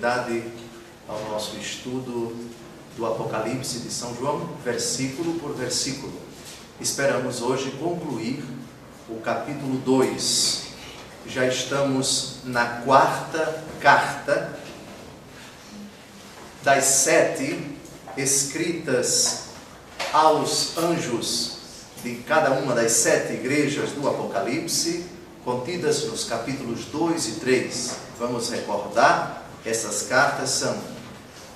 continuidade ao nosso estudo do Apocalipse de São João, versículo por versículo. Esperamos hoje concluir o capítulo 2. Já estamos na quarta carta das 7 escritas aos anjos de cada uma das 7 igrejas do Apocalipse, contidas nos capítulos 2 e 3. Vamos recordar, essas cartas são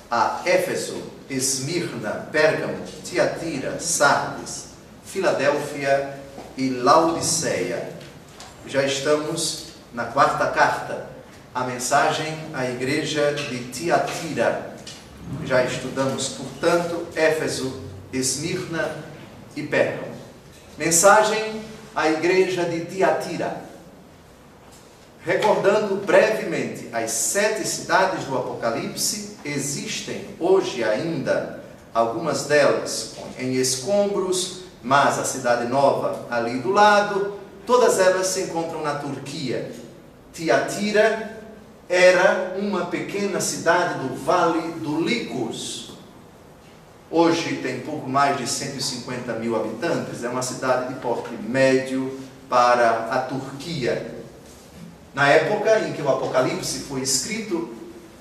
a Éfeso, Esmirna, Pérgamo, Tiatira, Sardes, Filadélfia e Laodiceia. Já estamos na quarta carta, a mensagem à igreja de Tiatira. Já estudamos, portanto, Éfeso, Esmirna e Pérgamo. Mensagem à igreja de Tiatira. Recordando brevemente as 7 cidades do Apocalipse, existem hoje ainda algumas delas em escombros, mas a cidade nova ali do lado, todas elas se encontram na Turquia. Tiatira era uma pequena cidade do Vale do Licos. Hoje tem pouco mais de 150 mil habitantes, é uma cidade de porte médio para a Turquia. Na época em que o Apocalipse foi escrito,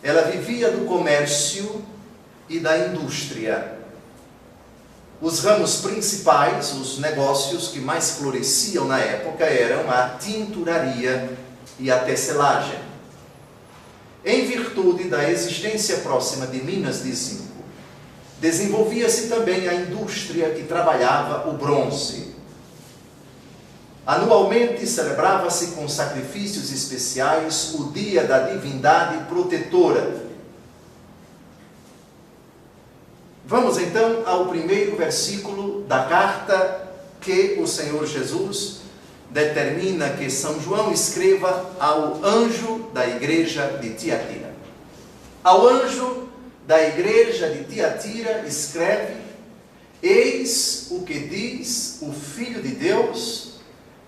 ela vivia do comércio e da indústria. Os ramos principais, os negócios que mais floresciam na época eram a tinturaria e a tecelagem. Em virtude da existência próxima de minas de zinco, desenvolvia-se também a indústria que trabalhava o bronze. Anualmente celebrava-se com sacrifícios especiais o dia da divindade protetora. Vamos então ao primeiro versículo da carta que o Senhor Jesus determina que São João escreva ao anjo da igreja de Tiatira. Ao anjo da igreja de Tiatira escreve: eis o que diz o Filho de Deus,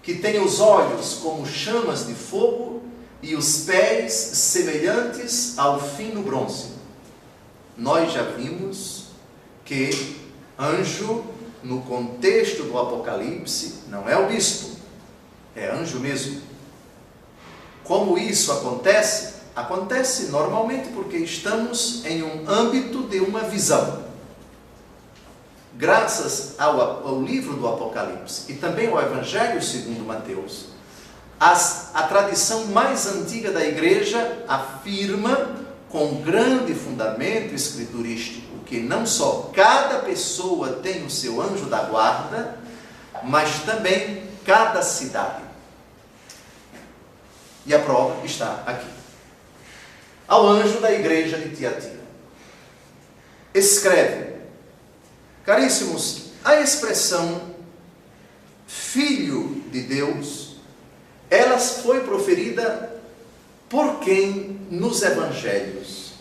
que tem os olhos como chamas de fogo e os pés semelhantes ao fino bronze. Nós já vimos que anjo, no contexto do Apocalipse, não é o bispo, é anjo mesmo. Como isso acontece? Acontece normalmente porque estamos em um âmbito de uma visão. Graças ao livro do Apocalipse e também ao Evangelho segundo Mateus, a tradição mais antiga da igreja afirma, com grande fundamento escriturístico, que não só cada pessoa tem o seu anjo da guarda, mas também cada cidade. E a prova está aqui. Ao anjo da igreja de Tiatira escreve: caríssimos, a expressão Filho de Deus, ela foi proferida por quem nos evangelhos?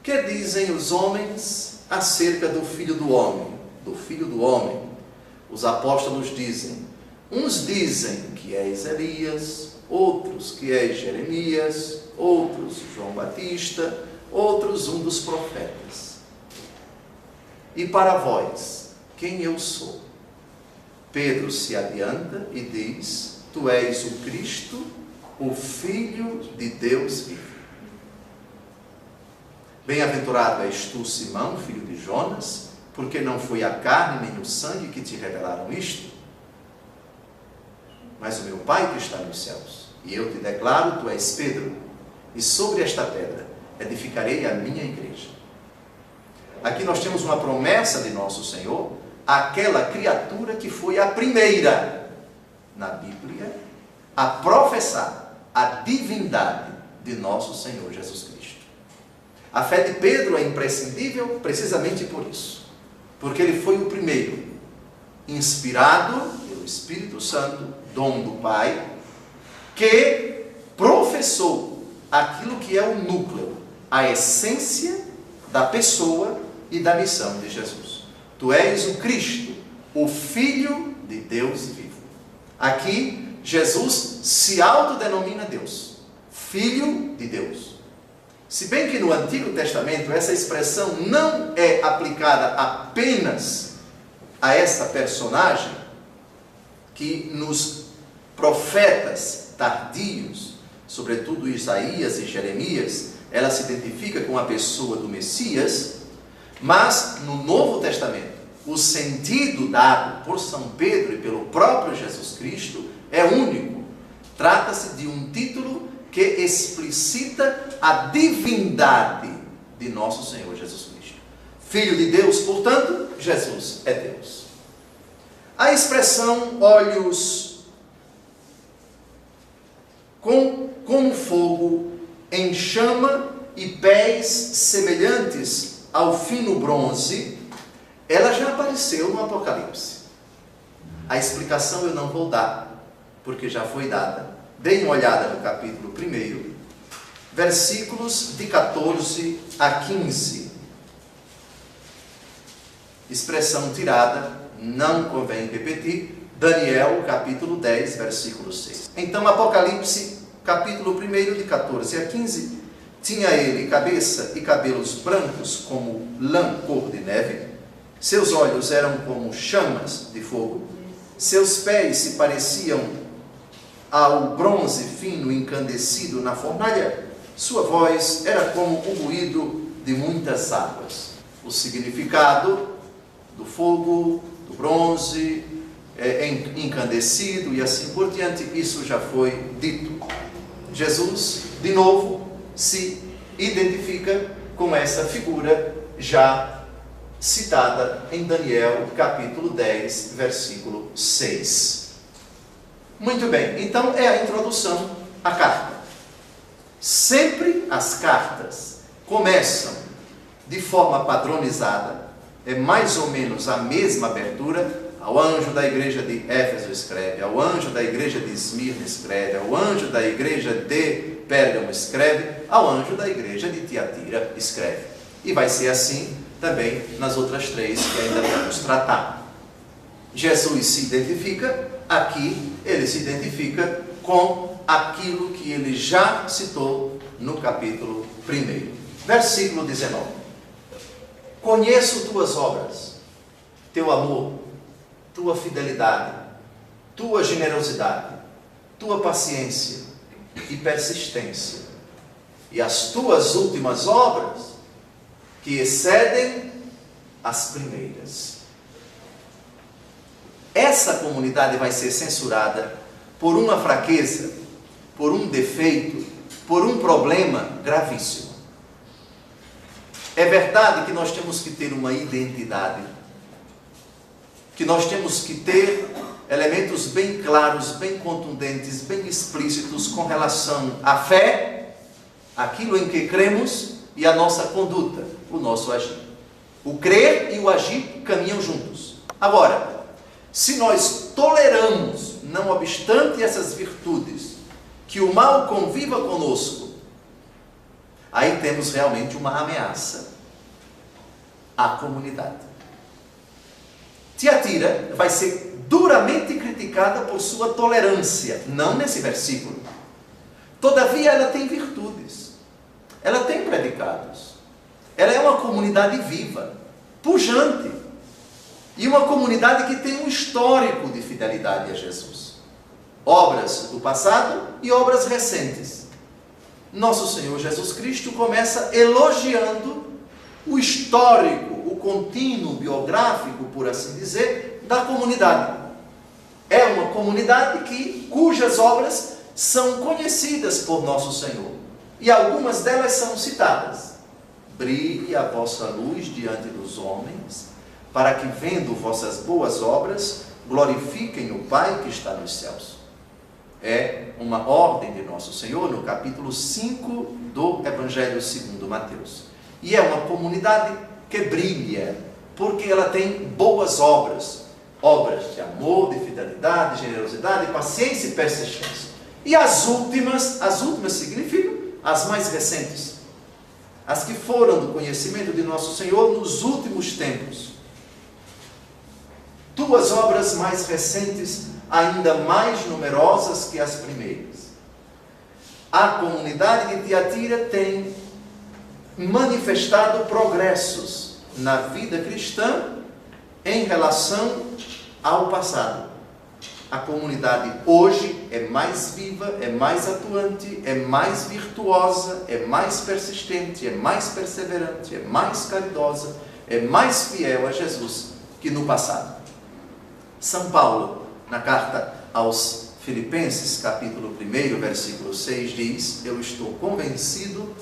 Que dizem os homens acerca do Filho do Homem? Do Filho do Homem. Os apóstolos dizem, uns dizem que és Elias, outros que és Jeremias, outros João Batista, outros um dos profetas. E para vós, quem eu sou? Pedro se adianta e diz: tu és o Cristo, o Filho de Deus vivo. Bem-aventurado és tu, Simão, filho de Jonas, porque não foi a carne nem o sangue que te revelaram isto, mas o meu Pai que está nos céus. E eu te declaro, tu és Pedro, e sobre esta pedra edificarei a minha igreja. Aqui nós temos uma promessa de nosso Senhor, aquela criatura que foi a primeira na Bíblia a professar a divindade de nosso Senhor Jesus Cristo. A fé de Pedro é imprescindível precisamente por isso, porque ele foi o primeiro, inspirado pelo Espírito Santo, dom do Pai, que professou aquilo que é o núcleo, a essência da pessoa e da missão de Jesus. Tu és o Cristo, o Filho de Deus vivo. Aqui, Jesus se autodenomina Deus, Filho de Deus. Se bem que no Antigo Testamento essa expressão não é aplicada apenas a essa personagem, que nos profetas tardios, sobretudo Isaías e Jeremias, ela se identifica com a pessoa do Messias, mas no Novo Testamento, o sentido dado por São Pedro e pelo próprio Jesus Cristo é único. Trata-se de um título que explicita a divindade de nosso Senhor Jesus Cristo. Filho de Deus, portanto, Jesus é Deus. A expressão olhos como fogo em chama e pés semelhantes ao fino bronze, ela já apareceu no Apocalipse. A explicação eu não vou dar, porque já foi dada. Deem uma olhada no capítulo 1, versículos de 14 a 15. Expressão tirada, não convém repetir, Daniel, capítulo 10, versículo 6. Então, Apocalipse, capítulo 1, de 14 a 15, tinha ele cabeça e cabelos brancos como lã cor de neve, seus olhos eram como chamas de fogo, seus pés se pareciam ao bronze fino incandescido na fornalha, sua voz era como o ruído de muitas águas. O significado do fogo, do bronze, incandescido e assim por diante, isso já foi dito. Jesus, de novo, se identifica com essa figura já citada em Daniel, capítulo 10, versículo 6. Muito bem, então é a introdução à carta. Sempre as cartas começam de forma padronizada, é mais ou menos a mesma abertura. Ao anjo da igreja de Éfeso escreve, ao anjo da igreja de Esmirna escreve, ao anjo da igreja de Pérgamo escreve, ao anjo da igreja de Tiatira escreve. E vai ser assim também nas outras três que ainda vamos tratar. Jesus se identifica, aqui ele se identifica com aquilo que ele já citou no capítulo 1. Versículo 19. Conheço tuas obras, teu amor, tua fidelidade, tua generosidade, tua paciência e persistência, e as tuas últimas obras, que excedem as primeiras. Essa comunidade vai ser censurada por uma fraqueza, por um defeito, por um problema gravíssimo. É verdade que nós temos que ter uma identidade, que nós temos que ter elementos bem claros, bem contundentes, bem explícitos com relação à fé, aquilo em que cremos, e a nossa conduta, o nosso agir. O crer e o agir caminham juntos. Agora, se nós toleramos, não obstante essas virtudes, que o mal conviva conosco, aí temos realmente uma ameaça à comunidade. Tiatira vai ser duramente criticada por sua tolerância, não nesse versículo. Todavia, ela tem virtudes, ela tem predicados, ela é uma comunidade viva, pujante, e uma comunidade que tem um histórico de fidelidade a Jesus. Obras do passado e obras recentes. Nosso Senhor Jesus Cristo começa elogiando o histórico, o contínuo biográfico, por assim dizer, da comunidade. É uma comunidade cujas obras são conhecidas por nosso Senhor. E algumas delas são citadas. Brilhe a vossa luz diante dos homens, para que, vendo vossas boas obras, glorifiquem o Pai que está nos céus. É uma ordem de nosso Senhor no capítulo 5 do Evangelho segundo Mateus. E é uma comunidade que brilha, porque ela tem boas obras. Obras de amor, de fidelidade, de generosidade, paciência e persistência. E as últimas significam as mais recentes. As que foram do conhecimento de nosso Senhor nos últimos tempos. Tuas obras mais recentes, ainda mais numerosas que as primeiras. A comunidade de Tiatira tem manifestado progressos na vida cristã em relação ao passado. A comunidade hoje é mais viva, é mais atuante, é mais virtuosa, é mais persistente, é mais perseverante, é mais caridosa, é mais fiel a Jesus que no passado. São Paulo, na carta aos Filipenses, capítulo 1, versículo 6, diz: eu estou convencido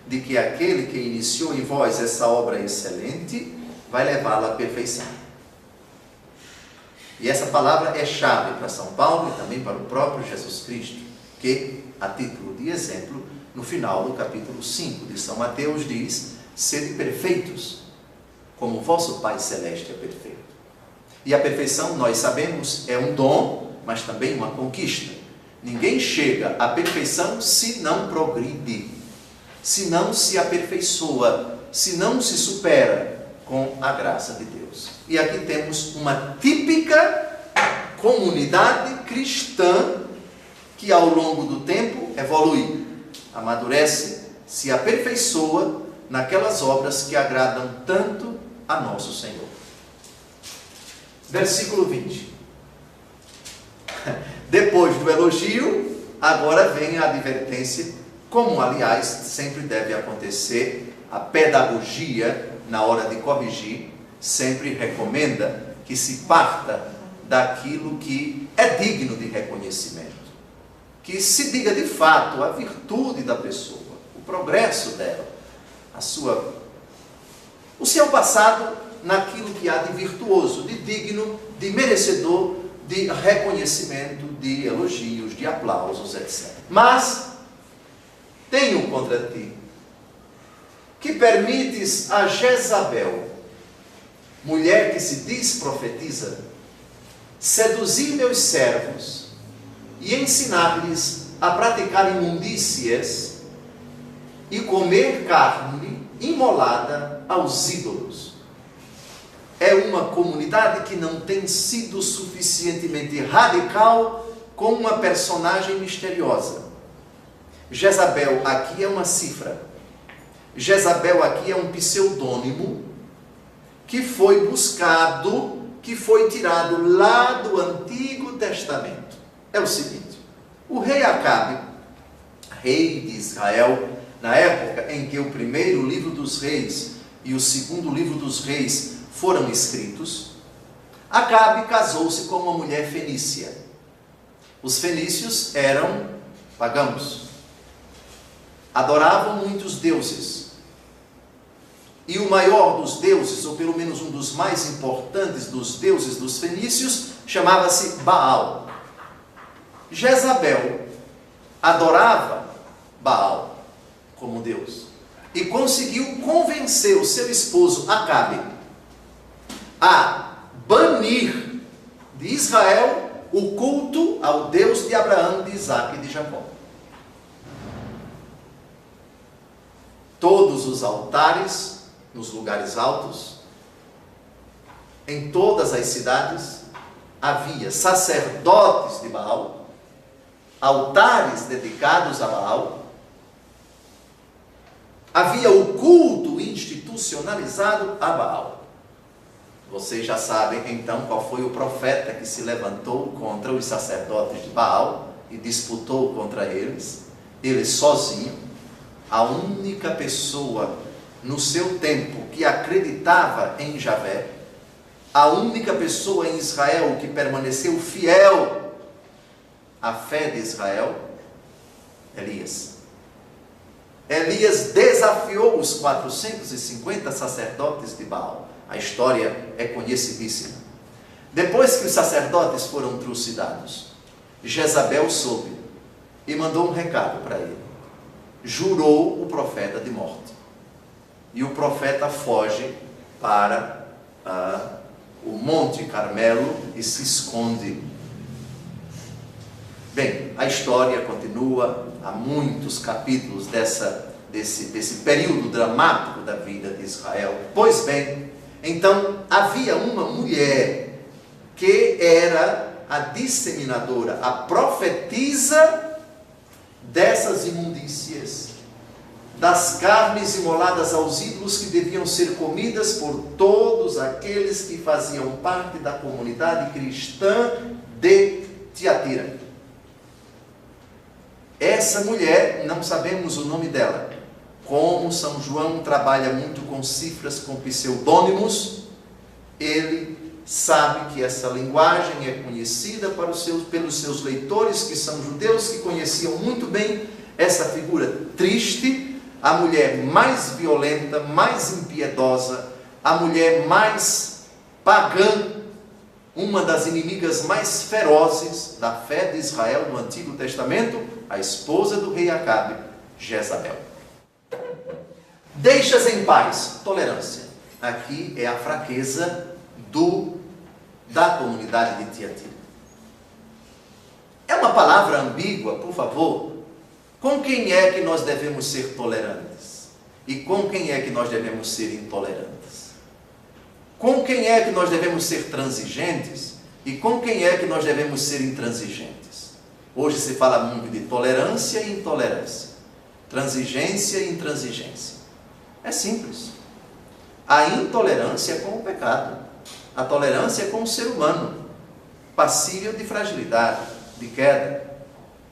de que aquele que iniciou em vós essa obra excelente vai levá-la à perfeição. E essa palavra é chave para São Paulo e também para o próprio Jesus Cristo, que, a título de exemplo, no final do capítulo 5 de São Mateus diz: sede perfeitos, como vosso Pai Celeste é perfeito. E a perfeição, nós sabemos, é um dom, mas também uma conquista. Ninguém chega à perfeição se não progride, se não se aperfeiçoa, se não se supera com a graça de Deus. E aqui temos uma típica comunidade cristã que ao longo do tempo evolui, amadurece, se aperfeiçoa naquelas obras que agradam tanto a nosso Senhor. Versículo 20. Depois do elogio, agora vem a advertência, como aliás sempre deve acontecer. A pedagogia, na hora de corrigir, sempre recomenda que se parta daquilo que é digno de reconhecimento, que se diga de fato a virtude da pessoa, o progresso dela, o seu passado naquilo que há de virtuoso, de digno, de merecedor de reconhecimento, de elogios, de aplausos, etc. Mas tenho contra ti que permites a Jezabel, mulher que se diz profetiza, seduzir meus servos e ensinar-lhes a praticar imundícias e comer carne imolada aos ídolos. É uma comunidade que não tem sido suficientemente radical com uma personagem misteriosa. Jezabel aqui é uma cifra. Jezabel aqui é um pseudônimo que foi buscado, que foi tirado lá do Antigo Testamento. É o seguinte: o rei Acabe, rei de Israel, na época em que o primeiro livro dos reis e o segundo livro dos reis foram escritos, Acabe casou-se com uma mulher fenícia. Os fenícios eram pagãos, adoravam muitos deuses, e o maior dos deuses, ou pelo menos um dos mais importantes dos deuses dos fenícios, chamava-se Baal. Jezabel adorava Baal como Deus e conseguiu convencer o seu esposo Acabe a banir de Israel o culto ao Deus de Abraão, de Isaac e de Jacó. Todos os altares nos lugares altos, em todas as cidades, havia sacerdotes de Baal, altares dedicados a Baal, havia o culto institucionalizado a Baal. Vocês já sabem então qual foi o profeta que se levantou contra os sacerdotes de Baal e disputou contra eles. Ele sozinho, a única pessoa no seu tempo que acreditava em Javé, a única pessoa em Israel que permaneceu fiel à fé de Israel, Elias. Elias desafiou os 450 sacerdotes de Baal. A história é conhecidíssima. Depois que os sacerdotes foram trucidados, Jezabel soube e mandou um recado para ele. Jurou o profeta de morte. E o profeta foge para o Monte Carmelo e se esconde. Bem, a história continua, há muitos capítulos desse período dramático da vida de Israel. Pois bem, então havia uma mulher que era a disseminadora, a profetisa dessas imundícias, das carnes imoladas aos ídolos que deviam ser comidas por todos aqueles que faziam parte da comunidade cristã de Tiatira. Essa mulher, não sabemos o nome dela. Como São João trabalha muito com cifras, com pseudônimos, ele sabe que essa linguagem é conhecida pelos seus leitores, que são judeus, que conheciam muito bem essa figura triste, a mulher mais violenta, mais impiedosa, a mulher mais pagã, uma das inimigas mais ferozes da fé de Israel no Antigo Testamento, a esposa do rei Acabe, Jezabel. Deixas em paz, tolerância. Aqui é a fraqueza da comunidade de Tiatira. É uma palavra ambígua, por favor. Com quem é que nós devemos ser tolerantes? E com quem é que nós devemos ser intolerantes? Com quem é que nós devemos ser transigentes? E com quem é que nós devemos ser intransigentes? Hoje se fala muito de tolerância e intolerância, transigência e intransigência. É simples. A intolerância é com o pecado. A tolerância é com o ser humano, passível de fragilidade, de queda.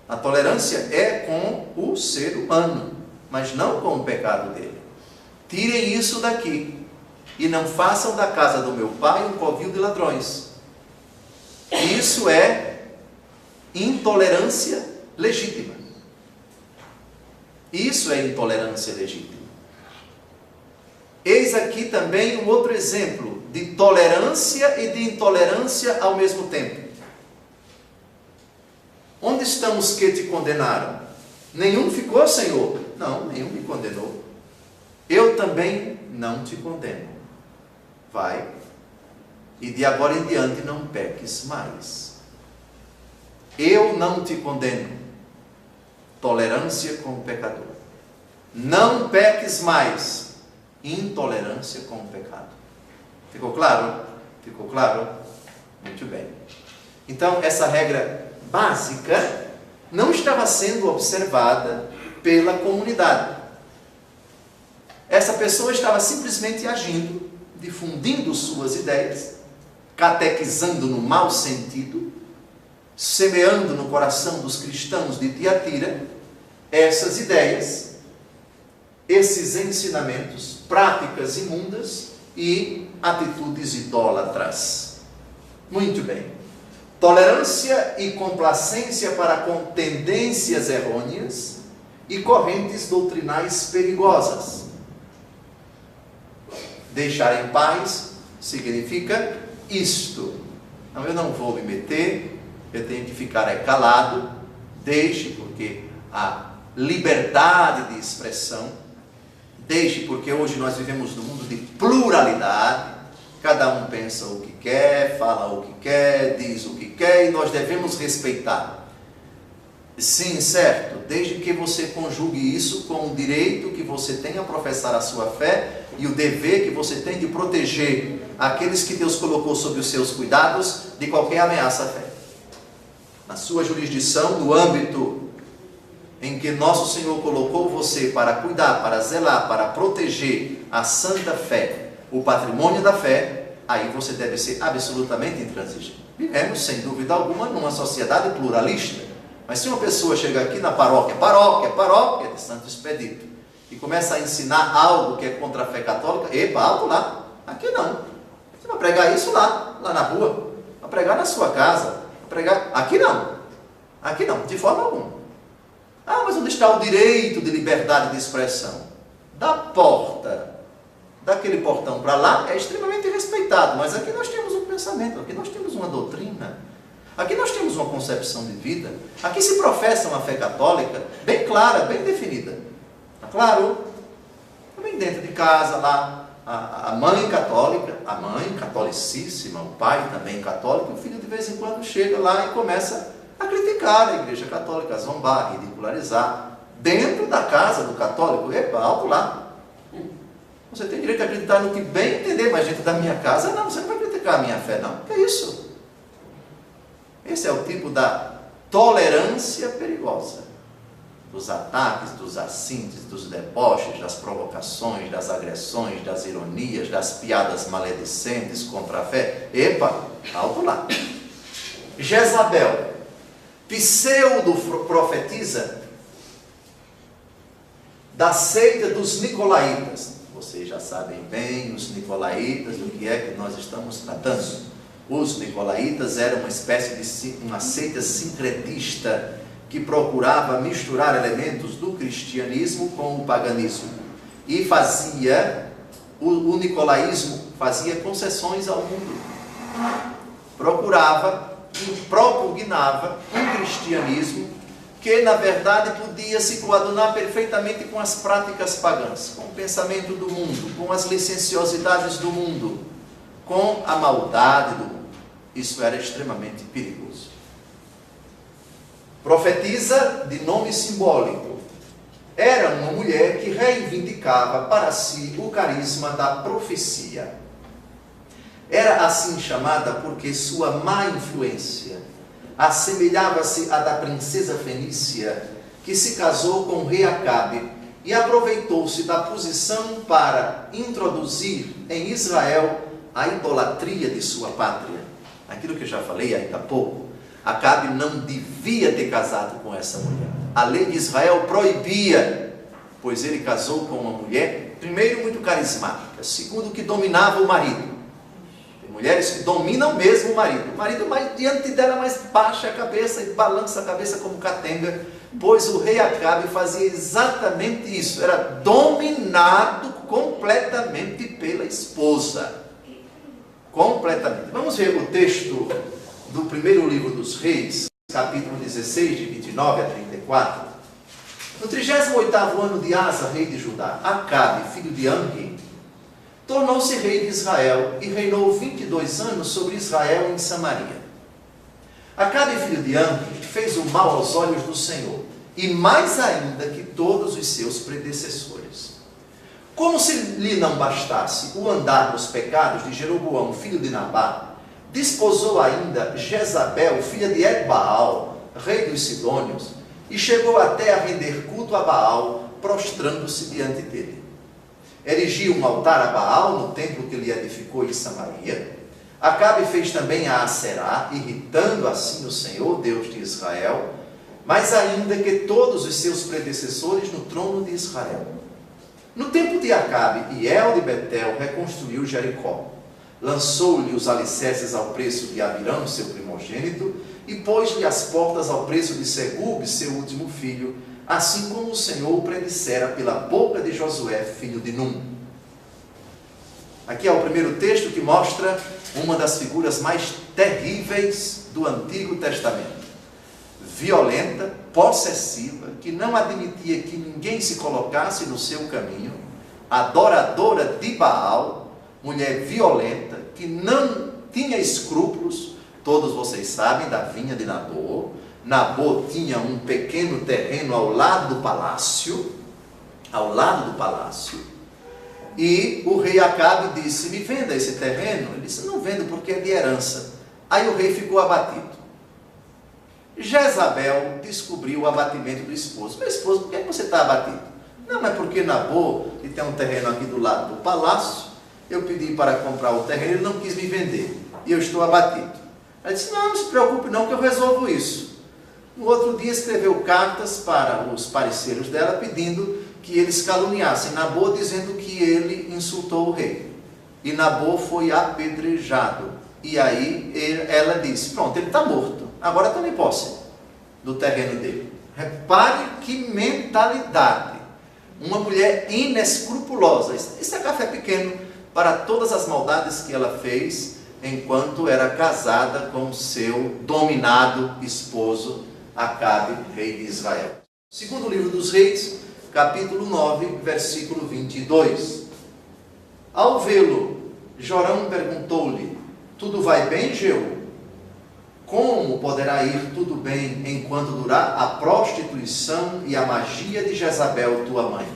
A tolerância é com o ser humano, mas não com o pecado dele. Tirem isso daqui e não façam da casa do meu pai um covil de ladrões. Isso é intolerância legítima. Isso é intolerância legítima. Eis aqui também um outro exemplo de tolerância e de intolerância ao mesmo tempo. Onde estão os que te condenaram? Nenhum ficou, Senhor? Não, nenhum me condenou. Eu também não te condeno. Vai, e de agora em diante não peques mais. Eu não te condeno. Tolerância com o pecador. Não peques mais. Intolerância com o pecado. Ficou claro? Ficou claro? Muito bem. Então, essa regra básica não estava sendo observada pela comunidade. Essa pessoa estava simplesmente agindo, difundindo suas ideias, catequizando no mau sentido, semeando no coração dos cristãos de Tiatira essas ideias, esses ensinamentos, práticas imundas e atitudes idólatras. Muito bem. Tolerância e complacência para com tendências errôneas e correntes doutrinais perigosas. Deixar em paz significa isto. Não, eu não vou me meter, eu tenho que ficar calado, deixe, porque a liberdade de expressão, deixe, porque hoje nós vivemos num mundo de pluralidade, cada um pensa o que quer, fala o que quer, diz o que quer, e nós devemos respeitar. Sim, certo, desde que você conjugue isso com o direito que você tem a professar a sua fé e o dever que você tem de proteger aqueles que Deus colocou sob os seus cuidados de qualquer ameaça à fé. Na sua jurisdição, no âmbito em que nosso Senhor colocou você para cuidar, para zelar, para proteger a santa fé, o patrimônio da fé, aí você deve ser absolutamente intransigente. Vivemos, sem dúvida alguma, numa sociedade pluralista. Mas se uma pessoa chega aqui na paróquia de Santo Expedito, e começa a ensinar algo que é contra a fé católica, epa, alto lá, aqui não. Você vai pregar isso lá na rua, vai pregar na sua casa, vai pregar, aqui não, de forma alguma. Ah, mas onde está o direito de liberdade de expressão? Da porta, daquele portão para lá, é extremamente respeitado, mas aqui nós temos um pensamento, aqui nós temos uma doutrina, aqui nós temos uma concepção de vida, aqui se professa uma fé católica bem clara, bem definida. Está claro? Também dentro de casa lá, a mãe católica, a mãe catolicíssima, o pai também católico, o filho de vez em quando chega lá e começa a criticar a igreja católica, a zombar, ridicularizar, dentro da casa do católico, epa, alto lá. Você tem direito a acreditar no que bem entender, mas dentro da minha casa, não, você não vai criticar a minha fé, não. O que é isso? Esse é o tipo da tolerância perigosa. dos ataques, dos assintes, dos deboches, das provocações, das agressões, das ironias, das piadas maledicentes contra a fé. Epa, alto lá. Jezabel, pseudo-profetiza da seita dos nicolaítas. Vocês já sabem bem, os nicolaítas, do que é que nós estamos tratando. Os nicolaítas eram uma espécie de uma seita sincretista que procurava misturar elementos do cristianismo com o paganismo. E o nicolaísmo fazia concessões ao mundo. Procurava e propugnava um cristianismo que, na verdade, podia se coadunar perfeitamente com as práticas pagãs, com o pensamento do mundo, com as licenciosidades do mundo, com a maldade do mundo. Isso era extremamente perigoso. Profetisa de nome simbólico. Era uma mulher que reivindicava para si o carisma da profecia. Era assim chamada porque sua má influência assemelhava-se à da princesa fenícia, que se casou com o rei Acabe e aproveitou-se da posição para introduzir em Israel a idolatria de sua pátria. Aquilo que eu já falei ainda há pouco. Acabe não devia ter casado com essa mulher. A lei de Israel proibia, pois ele casou com uma mulher, primeiro, muito carismática, segundo, que dominava o marido. Tem mulheres que dominam mesmo o marido. O marido, diante dela, mais baixa a cabeça e balança a cabeça como catenga, pois o rei Acabe fazia exatamente isso. Era dominado completamente pela esposa. Completamente. Vamos ver o texto do primeiro livro dos Reis, capítulo 16, de 29 a 34. No 38º ano de Asa, rei de Judá, Acabe, filho de Anri, tornou-se rei de Israel e reinou 22 anos sobre Israel em Samaria. Acabe, filho de Anri, fez o mal aos olhos do Senhor, e mais ainda que todos os seus predecessores. Como se lhe não bastasse o andar nos pecados de Jeroboão, filho de Nabat, desposou ainda Jezabel, filha de Etbaal, rei dos Sidônios, e chegou até a render culto a Baal, prostrando-se diante dele. Erigiu um altar a Baal no templo que lhe edificou em Samaria. Acabe fez também a Aserá, irritando assim o Senhor, Deus de Israel, mais ainda que todos os seus predecessores no trono de Israel. No tempo de Acabe, Hiel de Betel reconstruiu Jericó. Lançou-lhe os alicerces ao preço de Abirão, seu primogênito, e pôs-lhe as portas ao preço de Segube, seu último filho, assim como o Senhor o predissera pela boca de Josué, filho de Num. Aqui é o primeiro texto que mostra uma das figuras mais terríveis do Antigo Testamento. Violenta, possessiva, que não admitia que ninguém se colocasse no seu caminho, adoradora de Baal, mulher violenta, que não tinha escrúpulos. Todos vocês sabem da vinha de Nabô. Nabô tinha um pequeno terreno ao lado do palácio, e o rei Acabe disse: me venda esse terreno. Ele disse: não vendo porque é de herança. Aí o rei ficou abatido. Jezabel descobriu o abatimento do esposo. Meu esposo, por que você está abatido? Não, é porque Nabô, que tem um terreno aqui do lado do palácio, eu pedi para comprar o terreno, ele não quis me vender, e eu estou abatido. Ela disse: não se preocupe não, que eu resolvo isso. No outro dia escreveu cartas para os parceiros dela, pedindo que eles caluniassem Nabô, dizendo que ele insultou o rei. E Nabô foi apedrejado. E aí ela disse: pronto, ele está morto, agora tome posse do terreno dele. Repare que mentalidade. Uma mulher inescrupulosa. Isso é café pequeno para todas as maldades que ela fez enquanto era casada com seu dominado esposo Acabe, rei de Israel. Segundo livro dos Reis, capítulo 9, versículo 22. Ao vê-lo, Jorão perguntou-lhe: tudo vai bem, Jeú? Como poderá ir tudo bem enquanto durar a prostituição e a magia de Jezabel, tua mãe?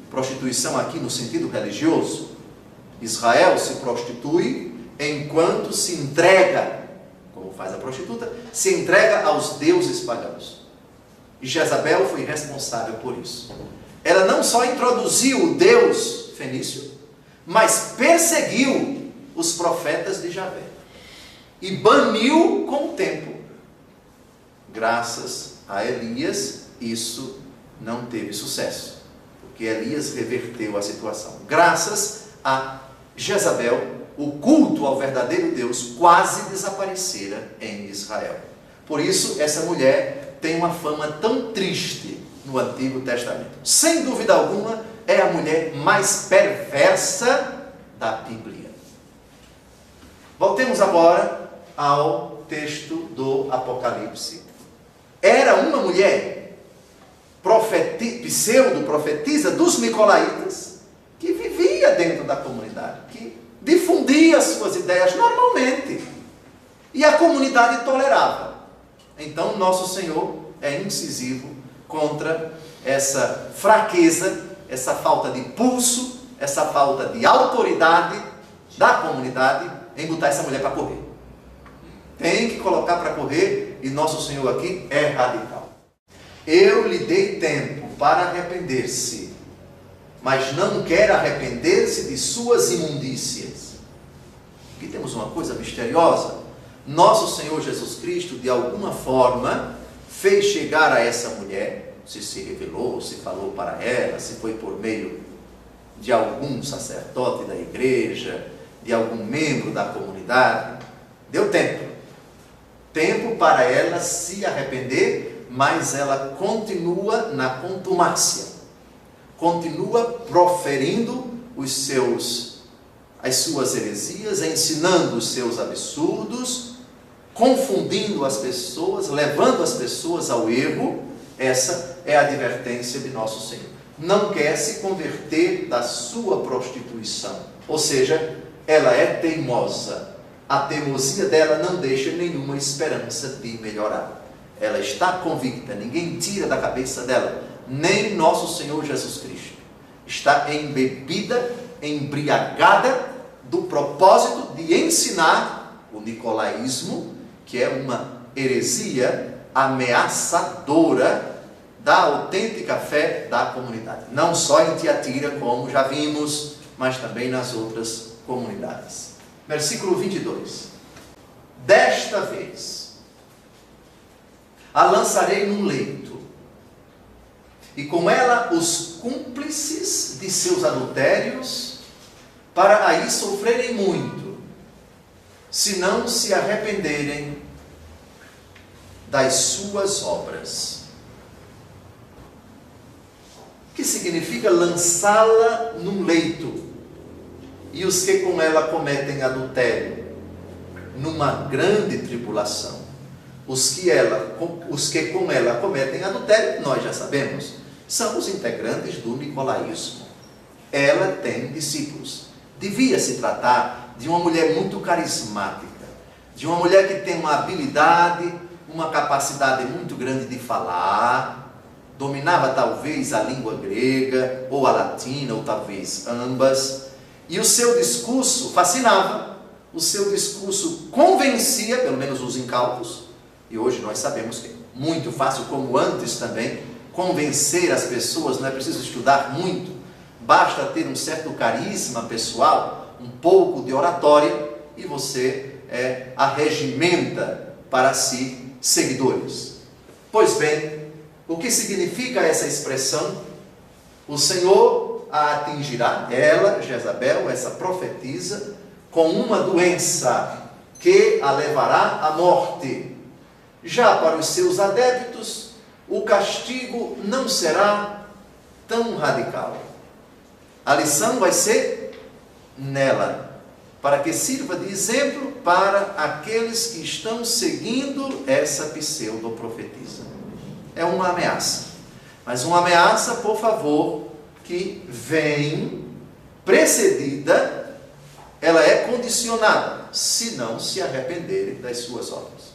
Prostituição aqui no sentido religioso. Israel se prostitui enquanto se entrega, como faz a prostituta, se entrega aos deuses pagãos. E Jezabel foi responsável por isso. Ela não só introduziu o Deus fenício, mas perseguiu os profetas de Javé. E baniu com o tempo. Graças a Elias, isso não teve sucesso. Porque Elias reverteu a situação. Graças a Jezabel, o culto ao verdadeiro Deus quase desaparecera em Israel. Por isso, essa mulher tem uma fama tão triste no Antigo Testamento. Sem dúvida alguma, é a mulher mais perversa da Bíblia. Voltemos agora ao texto do Apocalipse. Era uma mulher pseudo-profetisa dos Nicolaítas, que vivia dentro da comunidade, que difundia suas ideias normalmente, e a comunidade tolerava. Então, nosso Senhor é incisivo contra essa fraqueza, essa falta de pulso, essa falta de autoridade da comunidade em botar essa mulher para correr. Tem que colocar para correr, e nosso Senhor aqui é radical. Eu lhe dei tempo para arrepender-se, mas não quer arrepender-se de suas imundícias. Aqui temos uma coisa misteriosa. Nosso Senhor Jesus Cristo, de alguma forma, fez chegar a essa mulher, se revelou, se falou para ela, se foi por meio de algum sacerdote da igreja, de algum membro da comunidade, deu tempo para ela se arrepender, mas ela continua na contumácia, continua proferindo as suas heresias, ensinando os seus absurdos, confundindo as pessoas, levando as pessoas ao erro. Essa é a advertência de nosso Senhor. Não quer se converter da sua prostituição, ou seja, ela é teimosa. A teimosia dela não deixa nenhuma esperança de melhorar. Ela está convicta, ninguém tira da cabeça dela, nem nosso Senhor Jesus Cristo. Está embebida, embriagada do propósito de ensinar o nicolaísmo, que é uma heresia ameaçadora da autêntica fé da comunidade. Não só em Tiatira, como já vimos, mas também nas outras comunidades. Versículo 22. Desta vez a lançarei num leito, e com ela os cúmplices de seus adultérios, para aí sofrerem muito, se não se arrependerem das suas obras. O que significa lançá-la num leito? E os que com ela cometem adultério, numa grande tribulação. Os que com ela cometem adultério, nós já sabemos, são os integrantes do nicolaísmo. Ela tem discípulos. Devia se tratar de uma mulher muito carismática, de uma mulher que tem uma habilidade, uma capacidade muito grande de falar, dominava talvez a língua grega, ou a latina, ou talvez ambas, e o seu discurso fascinava, o seu discurso convencia, pelo menos os incautos, e hoje nós sabemos que é muito fácil, como antes também, convencer as pessoas, não é preciso estudar muito, basta ter um certo carisma pessoal, um pouco de oratória, e você arregimenta para si seguidores. Pois bem, o que significa essa expressão? O Senhor a atingirá, ela, Jezabel, essa profetisa, com uma doença que a levará à morte. Já para os seus adeptos, o castigo não será tão radical. A lição vai ser nela, para que sirva de exemplo para aqueles que estão seguindo essa pseudo-profetisa. É uma ameaça, mas uma ameaça, por favor, que vem precedida, ela é condicionada, se não se arrependerem das suas obras.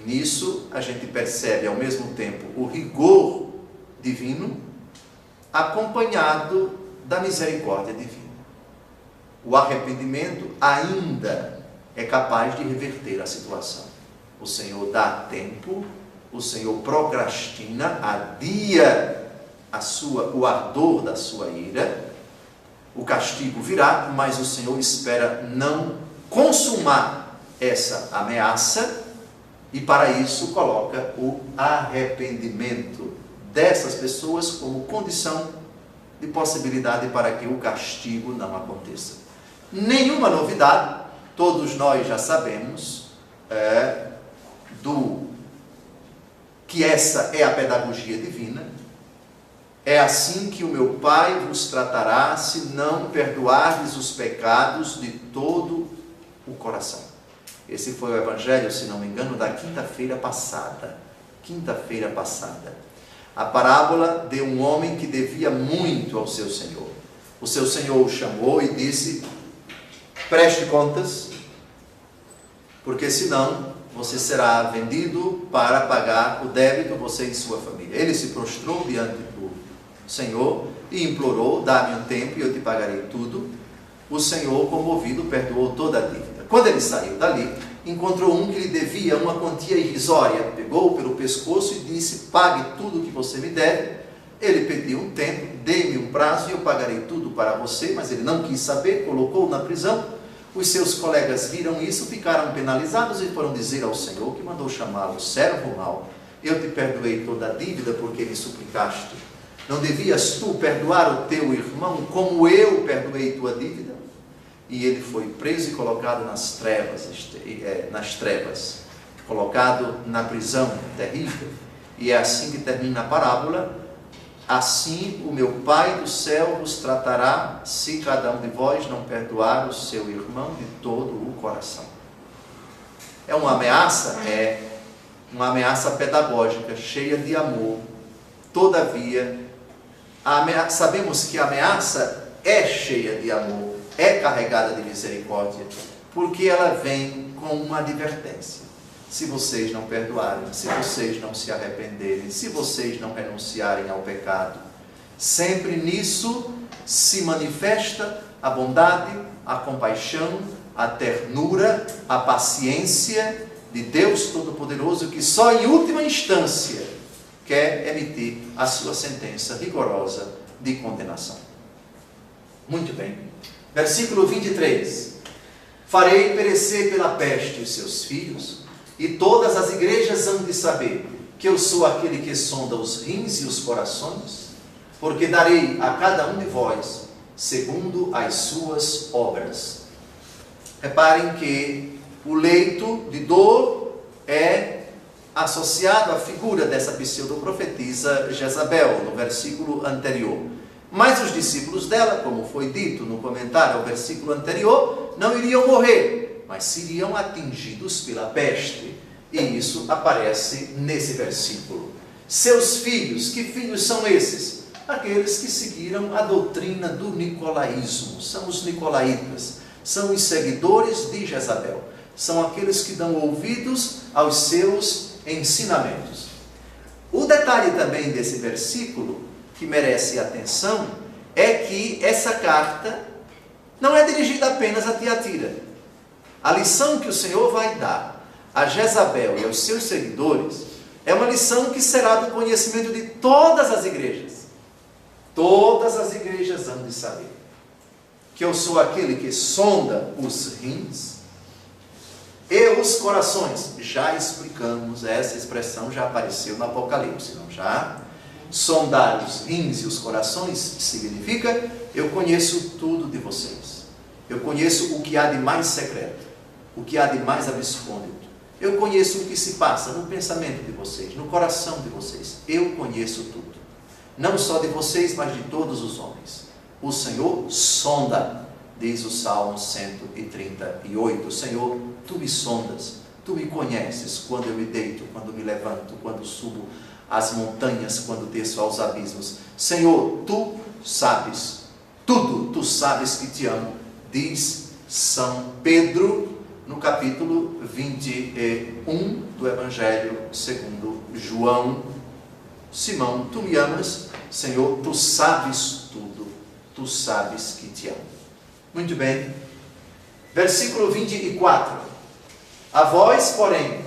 Nisso a gente percebe ao mesmo tempo o rigor divino, acompanhado da misericórdia divina. O arrependimento ainda é capaz de reverter a situação. O Senhor dá tempo o Senhor procrastina, adia o ardor da sua ira. O castigo virá, mas o Senhor espera não consumar essa ameaça, e para isso coloca o arrependimento dessas pessoas como condição de possibilidade para que o castigo não aconteça. Nenhuma novidade, todos nós já sabemos que essa é a pedagogia divina. É assim que o meu Pai vos tratará, se não perdoardes os pecados de todo o coração. Esse foi o Evangelho, se não me engano, da quinta-feira passada. A parábola de um homem que devia muito ao seu Senhor. O seu Senhor o chamou e disse: preste contas, porque senão você será vendido para pagar o débito, você e sua família. Ele se prostrou diante do Senhor e implorou: dá-me um tempo e eu te pagarei tudo. O Senhor, comovido, perdoou toda a dívida. Quando ele saiu dali, encontrou um que lhe devia uma quantia irrisória, pegou-o pelo pescoço e disse: pague tudo o que você me deve. Ele pediu um tempo: dê-me um prazo e eu pagarei tudo para você. Mas ele não quis saber, colocou-o na prisão. Os seus colegas viram isso, ficaram penalizados e foram dizer ao Senhor, que mandou chamá-lo: servo mau, eu te perdoei toda a dívida porque me suplicaste. Não devias tu perdoar o teu irmão como eu perdoei tua dívida? E ele foi preso e colocado nas trevas, colocado na prisão terrível. E é assim que termina a parábola: assim o meu Pai do céu vos tratará, se cada um de vós não perdoar o seu irmão de todo o coração. É uma ameaça? É uma ameaça pedagógica, cheia de amor. Todavia, sabemos que a ameaça é cheia de amor, é carregada de misericórdia, porque ela vem com uma advertência. Se vocês não perdoarem, se vocês não se arrependerem, se vocês não renunciarem ao pecado, sempre nisso se manifesta a bondade, a compaixão, a ternura, a paciência de Deus Todo-Poderoso, que só em última instância quer emitir a sua sentença rigorosa de condenação. Muito bem. Versículo 23. Farei perecer pela peste os seus filhos, e todas as igrejas hão de saber que eu sou aquele que sonda os rins e os corações, porque darei a cada um de vós segundo as suas obras. Reparem que o leito de dor é associado à figura dessa pseudo-profetisa Jezabel, no versículo anterior. Mas os discípulos dela, como foi dito no comentário ao versículo anterior, não iriam morrer, mas seriam atingidos pela peste. E isso aparece nesse versículo. Seus filhos, que filhos são esses? Aqueles que seguiram a doutrina do nicolaísmo. São os nicolaítas, são os seguidores de Jezabel. São aqueles que dão ouvidos aos seus ensinamentos. O detalhe também desse versículo, que merece atenção, é que essa carta não é dirigida apenas a Tiatira. A lição que o Senhor vai dar a Jezabel e aos seus seguidores é uma lição que será do conhecimento de todas as igrejas. Todas as igrejas hão de saber que eu sou aquele que sonda os rins e os corações. Já explicamos, essa expressão já apareceu no Apocalipse, não já? Sondar os rins e os corações significa: eu conheço tudo de vocês. Eu conheço o que há de mais secreto, o que há de mais abscôndito. Eu conheço o que se passa no pensamento de vocês, no coração de vocês. Eu conheço tudo. Não só de vocês, mas de todos os homens. O Senhor sonda, diz o Salmo 138. Senhor, tu me sondas, tu me conheces quando eu me deito, quando me levanto, quando subo as montanhas, quando desço aos abismos. Senhor, tu sabes tudo, tu sabes que te amo, diz São Pedro, no capítulo 21 do Evangelho segundo João. Simão, tu me amas? Senhor, tu sabes tudo, tu sabes que te amo. Muito bem. Versículo 24. A vós, porém,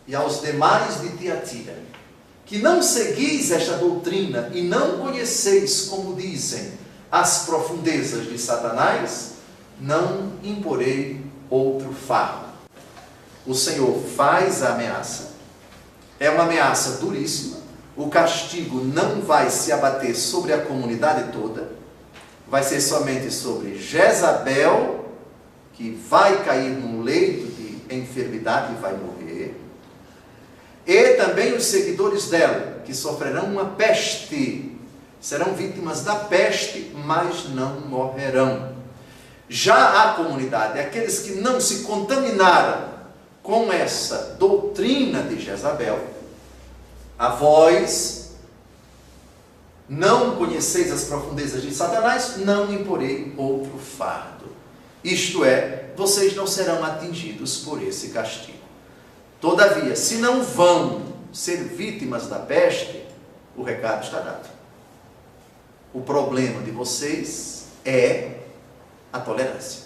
e aos demais de Tiatira, que não seguis esta doutrina e não conheceis, como dizem, as profundezas de Satanás, não imporei outro fardo. O Senhor faz a ameaça. É uma ameaça duríssima. O castigo não vai se abater sobre a comunidade toda. Vai ser somente sobre Jezabel, que vai cair num leito de enfermidade e vai morrer. E também os seguidores dela, que sofrerão uma peste. Serão vítimas da peste, mas não morrerão. Já a comunidade, aqueles que não se contaminaram com essa doutrina de Jezabel, a vós não conheceis as profundezas de Satanás, não imporei outro fardo. Isto é, vocês não serão atingidos por esse castigo. Todavia, se não vão ser vítimas da peste, o recado está dado. O problema de vocês é a tolerância.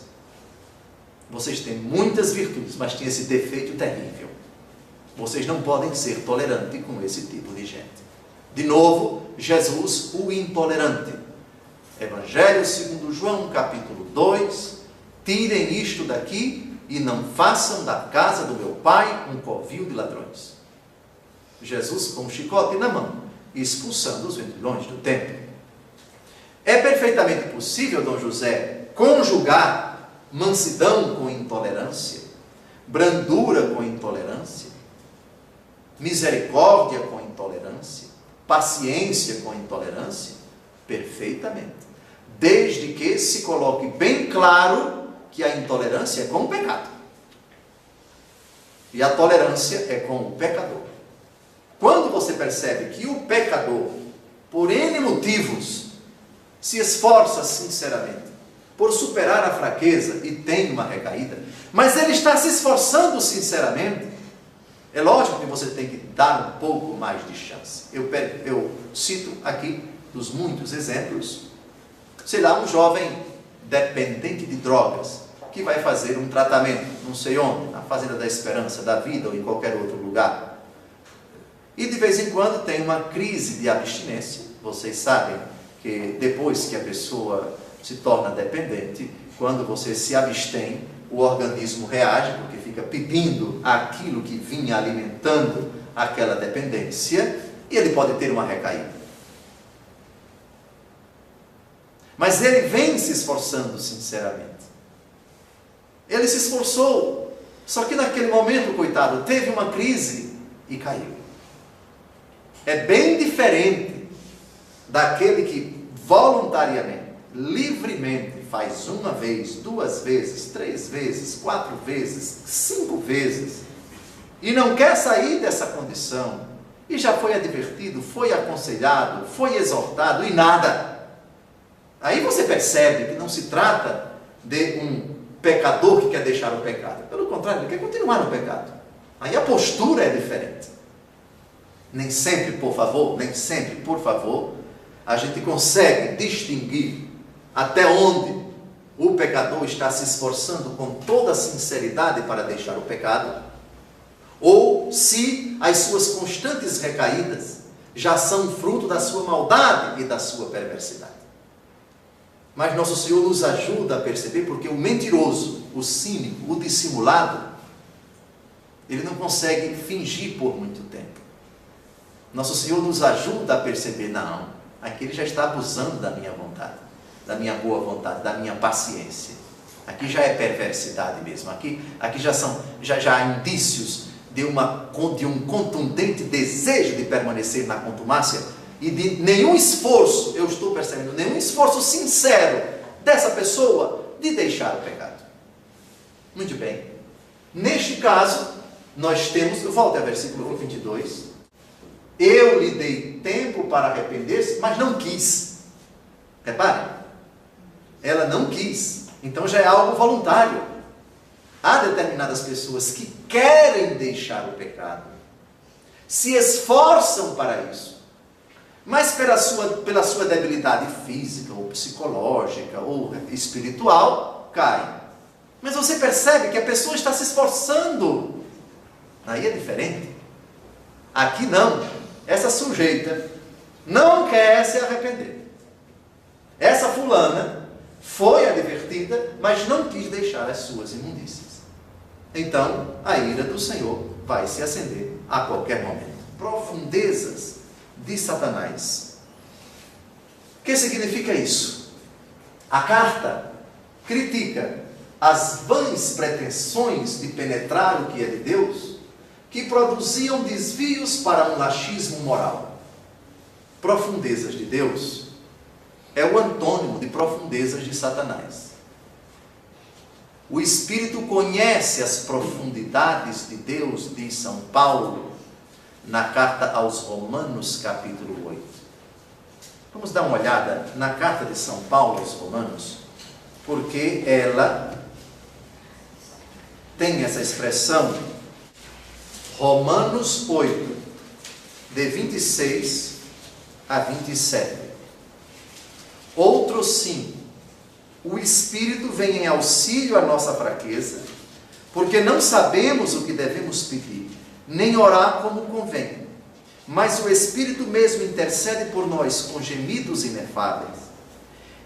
Vocês têm muitas virtudes, mas têm esse defeito terrível. Vocês não podem ser tolerantes com esse tipo de gente. De novo, Jesus, o intolerante. Evangelho segundo João, capítulo 2. Tirem isto daqui e não façam da casa do meu pai um covil de ladrões. Jesus com um chicote na mão, expulsando os vendilhões do templo. É perfeitamente possível, Dom José, conjugar mansidão com intolerância, brandura com intolerância, misericórdia com intolerância, paciência com intolerância? Perfeitamente. Desde que se coloque bem claro que a intolerância é com o pecado. E a tolerância é com o pecador. Quando você percebe que o pecador, por N motivos, se esforça sinceramente por superar a fraqueza e tem uma recaída, mas ele está se esforçando sinceramente, é lógico que você tem que dar um pouco mais de chance. Eu cito aqui, dos muitos exemplos, sei lá, um jovem dependente de drogas, que vai fazer um tratamento, não sei onde, na Fazenda da Esperança, da Vida ou em qualquer outro lugar. E de vez em quando tem uma crise de abstinência. Vocês sabem que depois que a pessoa se torna dependente, quando você se abstém, o organismo reage, porque fica pedindo aquilo que vinha alimentando aquela dependência, e ele pode ter uma recaída. Mas ele vem se esforçando sinceramente. Ele se esforçou, só que naquele momento, coitado, teve uma crise e caiu. É bem diferente daquele que voluntariamente, livremente, faz uma vez, duas vezes, 3 vezes, 4 vezes, 5 vezes, e não quer sair dessa condição, e já foi advertido, foi aconselhado, foi exortado, e nada. Aí você percebe que não se trata de um pecador que quer deixar o pecado. Pelo contrário, ele quer continuar no pecado. Aí a postura é diferente. Nem sempre, por favor, a gente consegue distinguir até onde o pecador está se esforçando com toda a sinceridade para deixar o pecado, ou se as suas constantes recaídas já são fruto da sua maldade e da sua perversidade. Mas Nosso Senhor nos ajuda a perceber, porque o mentiroso, o cínico, o dissimulado, ele não consegue fingir por muito tempo. Nosso Senhor nos ajuda a perceber, não, aqui ele já está abusando da minha vontade, da minha boa vontade, da minha paciência. Aqui já é perversidade mesmo, aqui já há indícios de um contundente desejo de permanecer na contumácia, e de nenhum esforço, eu estou percebendo, nenhum esforço sincero dessa pessoa de deixar o pecado. Muito bem. Neste caso, nós temos, volte ao versículo 22, eu lhe dei tempo para arrepender-se, mas não quis. Reparem, ela não quis, então já é algo voluntário. Há determinadas pessoas que querem deixar o pecado, se esforçam para isso, mas pela sua debilidade física, ou psicológica, ou espiritual, cai. Mas você percebe que a pessoa está se esforçando. Aí é diferente. Aqui não. Essa sujeita não quer se arrepender. Essa fulana foi advertida, mas não quis deixar as suas imundícias. Então, a ira do Senhor vai se acender a qualquer momento. Profundezas de Satanás. O que significa isso? A carta critica as vãs pretensões de penetrar o que é de Deus, que produziam desvios para um laxismo moral. Profundezas de Deus é o antônimo de profundezas de Satanás. O Espírito conhece as profundidades de Deus, diz São Paulo, na carta aos Romanos, capítulo 8. Vamos dar uma olhada na carta de São Paulo aos Romanos, porque ela tem essa expressão, Romanos 8, de 26 a 27. Outro sim, o Espírito vem em auxílio à nossa fraqueza, porque não sabemos o que devemos pedir, nem orar como convém. Mas o Espírito mesmo intercede por nós com gemidos inefáveis.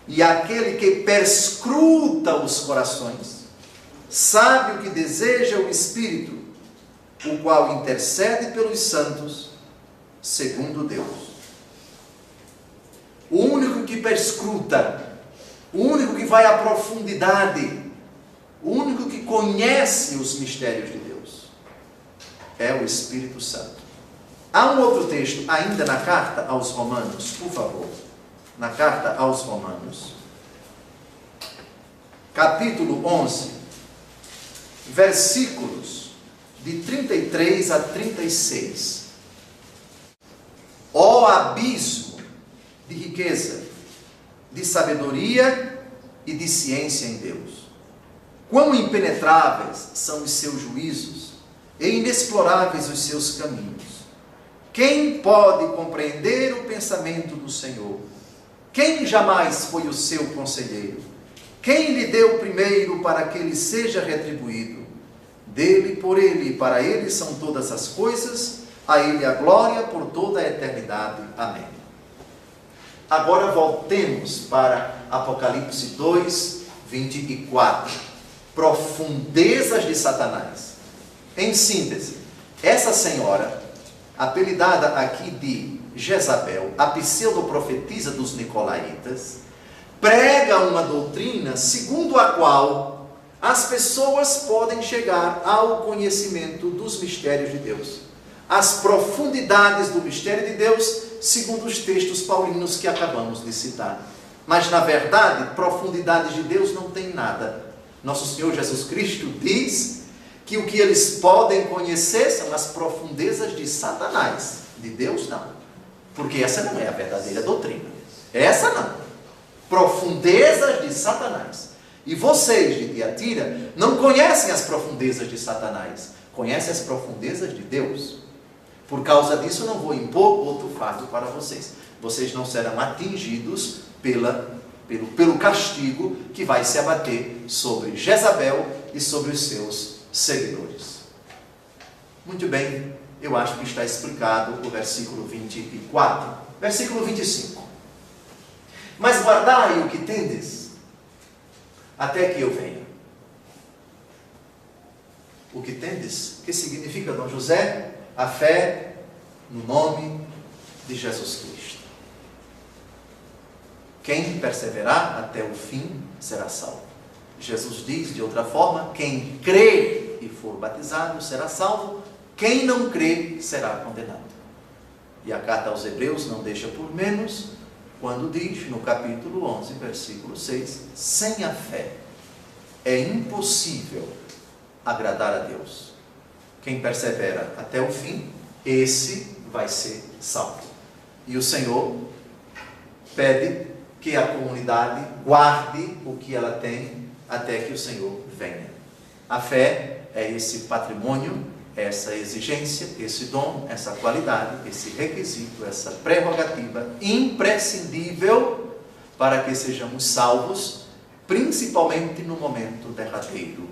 E aquele que perscruta os corações, sabe o que deseja o Espírito, o qual intercede pelos santos, segundo Deus. O único que perscruta, o único que vai à profundidade, o único que conhece os mistérios de Deus, é o Espírito Santo. Há um outro texto, ainda na carta aos Romanos, por favor. Na carta aos Romanos, capítulo 11, versículos de 33 a 36. Ó abismo de riqueza, de sabedoria e de ciência em Deus! Quão impenetráveis são os seus juízos e inexploráveis os seus caminhos! Quem pode compreender o pensamento do Senhor? Quem jamais foi o seu conselheiro? Quem lhe deu primeiro para que ele seja retribuído? Dele, por ele e para ele são todas as coisas, a ele a glória por toda a eternidade. Amém. Agora voltemos para Apocalipse 2, 24. Profundezas de Satanás. Em síntese, essa senhora, apelidada aqui de Jezabel, a pseudoprofetisa dos Nicolaítas, prega uma doutrina segundo a qual as pessoas podem chegar ao conhecimento dos mistérios de Deus, as profundidades do mistério de Deus, segundo os textos paulinos que acabamos de citar. Mas, na verdade, profundidades de Deus não tem nada. Nosso Senhor Jesus Cristo diz que o que eles podem conhecer são as profundezas de Satanás. De Deus, não. Porque essa não é a verdadeira doutrina. Essa não. Profundezas de Satanás. E vocês de Tiatira não conhecem as profundezas de Satanás. Conhecem as profundezas de Deus. Por causa disso, eu não vou impor outro fardo para vocês. Vocês não serão atingidos pelo castigo que vai se abater sobre Jezabel e sobre os seus seguidores. Muito bem, eu acho que está explicado o versículo 24. Versículo 25. Mas guardai o que tendes, até que eu venha. O que tendes? O que significa, Dom José? A fé no nome de Jesus Cristo. Quem perseverar até o fim será salvo. Jesus diz de outra forma: quem crer e for batizado será salvo, quem não crer será condenado. E a carta aos Hebreus não deixa por menos, quando diz no capítulo 11, versículo 6, sem a fé é impossível agradar a Deus. Quem persevera até o fim, esse vai ser salvo. E o Senhor pede que a comunidade guarde o que ela tem até que o Senhor venha. A fé é esse patrimônio, essa exigência, esse dom, essa qualidade, esse requisito, essa prerrogativa imprescindível para que sejamos salvos, principalmente no momento derradeiro.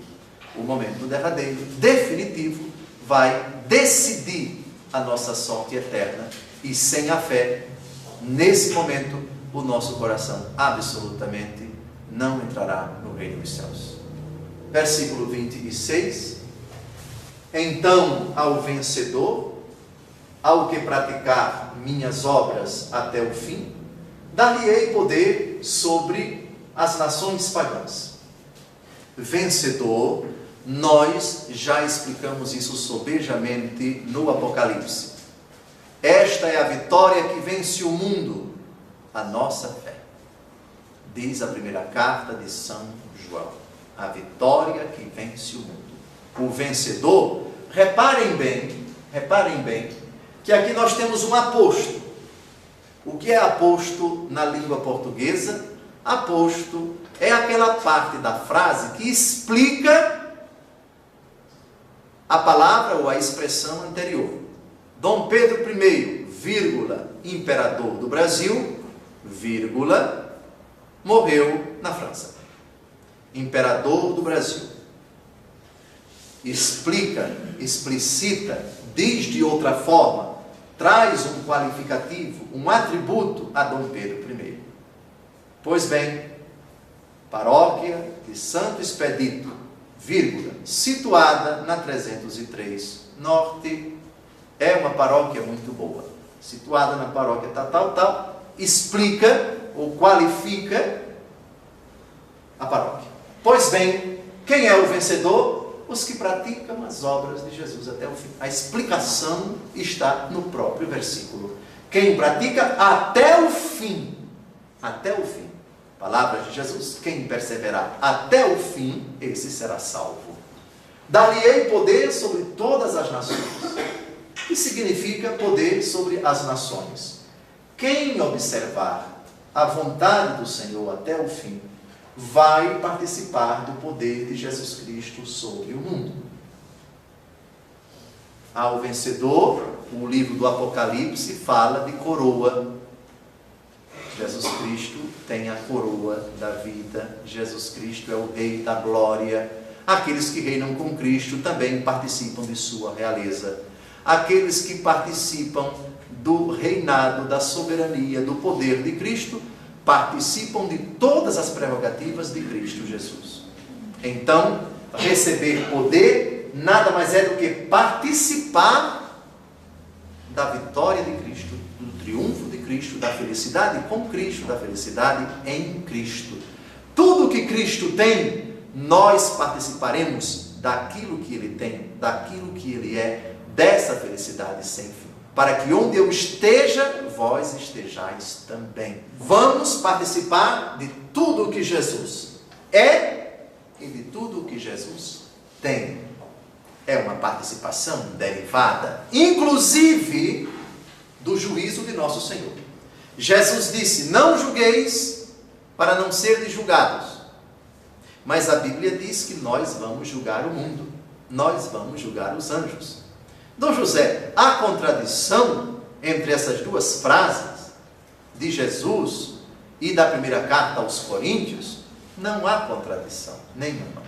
O momento derradeiro, definitivo, vai decidir a nossa sorte eterna. E sem a fé, nesse momento, o nosso coração absolutamente não entrará no reino dos céus. Versículo 26. Então, ao vencedor, ao que praticar minhas obras até o fim, dar-lhe-ei poder sobre as nações pagãs. Vencedor, nós já explicamos isso sobejamente no Apocalipse. Esta é a vitória que vence o mundo, a nossa fé. Diz a primeira carta de São João. A vitória que vence o mundo. O vencedor, reparem bem, que aqui nós temos um aposto. O que é aposto na língua portuguesa? Aposto é aquela parte da frase que explica a palavra ou a expressão anterior. Dom Pedro I, vírgula, imperador do Brasil, vírgula, morreu na França. Imperador do Brasil. Explica, explicita, diz de outra forma, traz um qualificativo, um atributo a Dom Pedro I. Pois bem, paróquia de Santo Expedito, vírgula, situada na 303 Norte, é uma paróquia muito boa. Situada na paróquia tal, explica ou qualifica a paróquia. Pois bem, quem é o vencedor? Os que praticam as obras de Jesus até o fim. A explicação está no próprio versículo. Quem pratica até o fim. Até o fim. Palavras de Jesus, quem perseverar até o fim, esse será salvo. Dar-lhe-ei poder sobre todas as nações. O que significa poder sobre as nações? Quem observar a vontade do Senhor até o fim, vai participar do poder de Jesus Cristo sobre o mundo. Ao vencedor, o livro do Apocalipse fala de coroa. Jesus Cristo tem a coroa da vida. Jesus Cristo é o Rei da glória. Aqueles que reinam com Cristo também participam de sua realeza. Aqueles que participam do reinado, da soberania, do poder de Cristo, participam de todas as prerrogativas de Cristo Jesus. Então, receber poder nada mais é do que participar da vitória de Cristo, do triunfo de Cristo, da felicidade com Cristo, da felicidade em Cristo. Tudo que Cristo tem, nós participaremos daquilo que Ele tem, daquilo que Ele é, dessa felicidade sem fim. Para que onde eu esteja, vós estejais também. Vamos participar de tudo o que Jesus é e de tudo o que Jesus tem. É uma participação derivada, inclusive, do juízo de nosso Senhor. Jesus disse, não julgueis para não serdes julgados. Mas a Bíblia diz que nós vamos julgar o mundo. Nós vamos julgar os anjos. Dom José, há contradição entre essas duas frases de Jesus e da primeira carta aos Coríntios? Não há contradição nenhuma.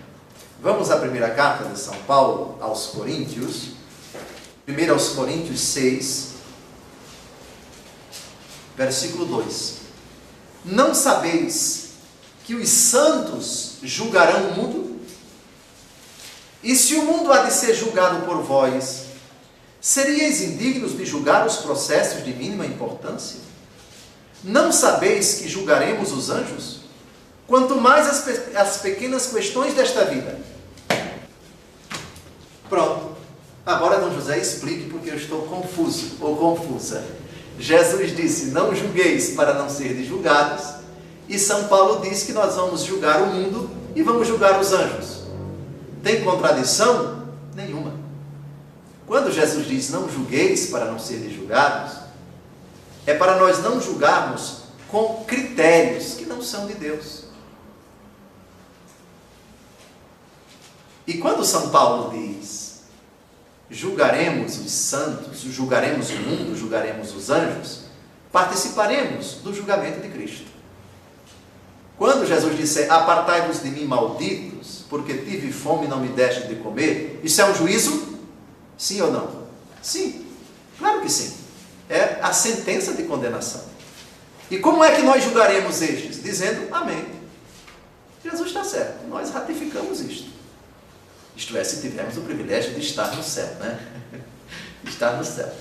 Vamos à primeira carta de São Paulo aos Coríntios, 1 aos Coríntios 6, versículo 2. Não sabeis que os santos julgarão o mundo? E se o mundo há de ser julgado por vós, seríeis indignos de julgar os processos de mínima importância? Não sabeis que julgaremos os anjos? Quanto mais as pequenas questões desta vida. Pronto. Agora Dom José explique porque eu estou confuso ou confusa. Jesus disse, não julgueis para não serdes julgados. E São Paulo diz que nós vamos julgar o mundo e vamos julgar os anjos. Tem contradição? Nenhuma. Quando Jesus diz, não julgueis para não serem julgados, é para nós não julgarmos com critérios que não são de Deus. E quando São Paulo diz, julgaremos os santos, julgaremos o mundo, julgaremos os anjos, participaremos do julgamento de Cristo. Quando Jesus disse, apartai-vos de mim, malditos, porque tive fome e não me deste de comer, isso é um juízo? Sim ou não? Sim, claro que sim. É a sentença de condenação. E como é que nós julgaremos estes? Dizendo amém. Jesus está certo, nós ratificamos isto. Isto é, se tivermos o privilégio de estar no céu, né? Estar no céu.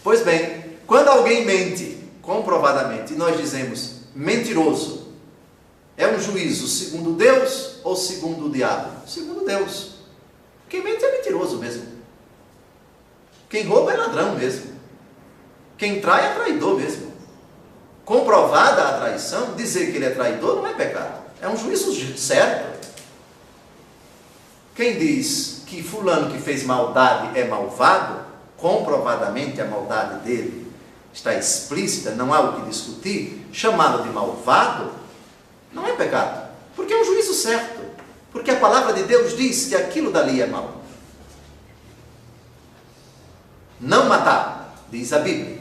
Pois bem, quando alguém mente comprovadamente e nós dizemos mentiroso, é um juízo segundo Deus ou segundo o diabo? Segundo Deus. Quem mente é mentiroso mesmo. Quem rouba é ladrão mesmo. Quem trai é traidor mesmo. Comprovada a traição, dizer que ele é traidor não é pecado. É um juízo certo. Quem diz que fulano que fez maldade é malvado, comprovadamente a maldade dele está explícita, não há o que discutir, chamá-lo de malvado, não é pecado. Porque é um juízo certo. Porque a palavra de Deus diz que aquilo dali é mal. Não matar, diz a Bíblia.